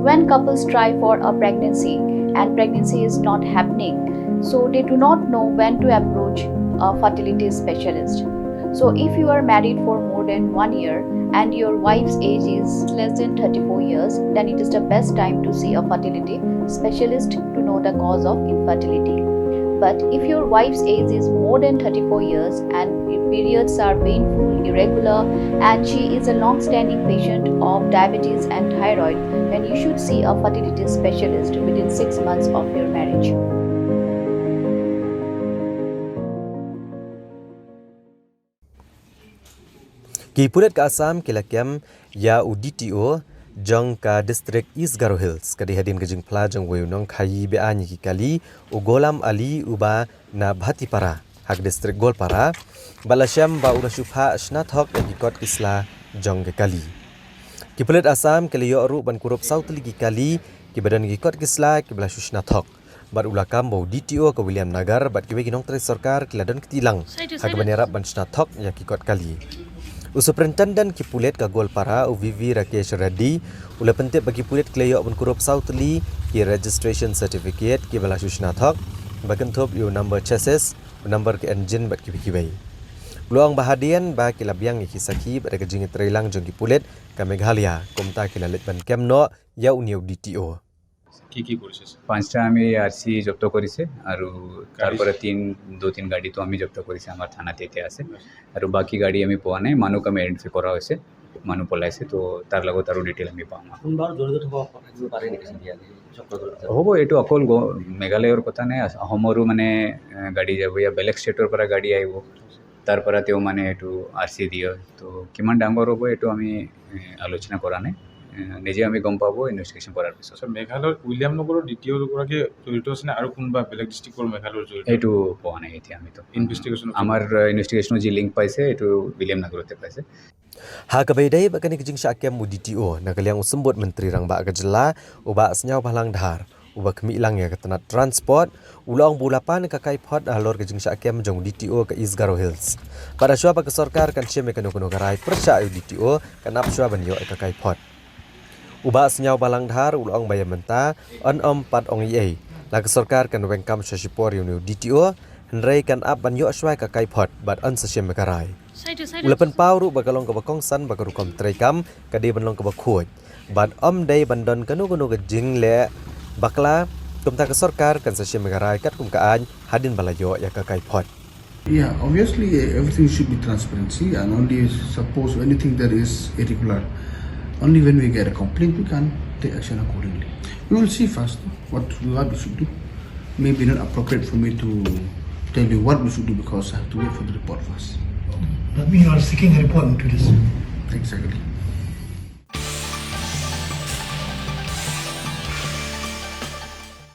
when couples try for a pregnancy and pregnancy is not happening, so they do not know when to approach a fertility specialist. So if you are married for more than 1 year and your wife's age is less than 34 years, then it is the best time to see a fertility specialist to know the cause of infertility. But if your wife's age is more than 34 years and periods are painful, irregular, and she is a long-standing patient of diabetes and thyroid, then you should see a fertility specialist within 6 months of your marriage. Ki Pulit ke Assam kilakiam ya DTO jang ka distrik East Garo Hills kadi hadin ke jeng pla jang weu nong khai be ani ki kali ugolam ali uba na bhati para hak distrik Golpara balasyam ba ura syupha Shna Thok ki kot kisla jang ke kali Ki Pulit Assam kali yo ru ban kurup South ligi kali ki badan ki kot kisla ki bala Shna Thok bat ulakam bau DTO ke William Nagar bat ki bagi nong tres sarkar kiladan ketilang hak banera ban Shna Thok ya ki kot kali Superintendent Ki Pulit ka Golpara UVV Rakesh Reddy ula pentit bagi Pulit kleyok pun kurup Southly ki registration certificate ki bala Shna Thok bagan top yo number chassis number ki engine bat ki bai luang bahadian ba ki labiang ki saki pada ke jingi trailang jong Ki Pulit ka Meghalaya komta ki lalit ban kemno ya uniu DTO কি করেছিস পাঁচটা আমি আরসি জব্দ করেছে আর তারপরে দু তিন গাড়ি তো আমি জব্দ করেছি আমার থানাতে আছে আর বাকি গাড়ি আমি পোৱা নাই মানুক আমি আইডেন্টিফাই কৰা হৈছে মানুহ পলাইছে তো তাৰ লগত আৰু ডিটেইল আমি পাম কোনবাৰ জড়িত থাকিব পাৰে নেকি হ'ব এইটো অকল মেঘালয়ৰ কথা নাই অসমৰো মানে গাড়ী যাব या বেলেগ ষ্টেটৰ পৰা গাড়ী আহিব তাৰ পৰা তেওঁ মানে এইটো আৰসি দিয়ে তো কিমান ডাঙৰ হ'ব এইটো আমি আলোচনা কৰা নাই নিজে আমি গম পাবো ইনভেস্টিগেশন কৰাৰ পিছত আচ্ছা মেঘালয়ৰ উইলিয়াম নগৰৰ দ্বিতীয় গৰাকী জড়িত আছে আৰু কোনবা বেলেগ ডিস্ট্ৰিক্টৰ মেঘালয়ৰ জড়িত এইটো পোৱা নাই এতিয়া আমি তো ইনভেস্টিগেশন আমাৰ ইনভেস্টিগেশনৰ যি লিংক পাইছে এইটো উইলিয়াম নগৰতে পাইছে ha kabaidai bakani kijing syakem mu DTO nakaliang usembut menteri rang ba gajela uba senyau balang dhar uba kemi ilang ya ketenat transport ulang bulapan ka kai pot halor kijing syakem jong DTO ke East Garo Hills pada syua ba kesorkar kan syem ke kono garai persya DTO kanap syua ban yo ka kai pot uba senyau balang dhar ulang bayam menta on pat ong ye la kesorkar kan wengkam syashipor yu DTO henrei kan ap ban yo syua ka kai pot bat an syem garai Ulapan pau bagalong ke bakong san bagarukom trekam kadi banlong ke bakuj bad day bandon kanu ke jing le bakla kumta ke sorkar kan sasyam megarai kat kumkaan hadin balayo ya ke kai pot. Yeah, obviously everything should be transparency and only suppose anything that is irregular. Only when we get a complaint we can take action accordingly. We will see first what we should do. Maybe not appropriate for me to tell you what we should do because I have to wait for the report first. That means you are seeking a report into this. Exactly.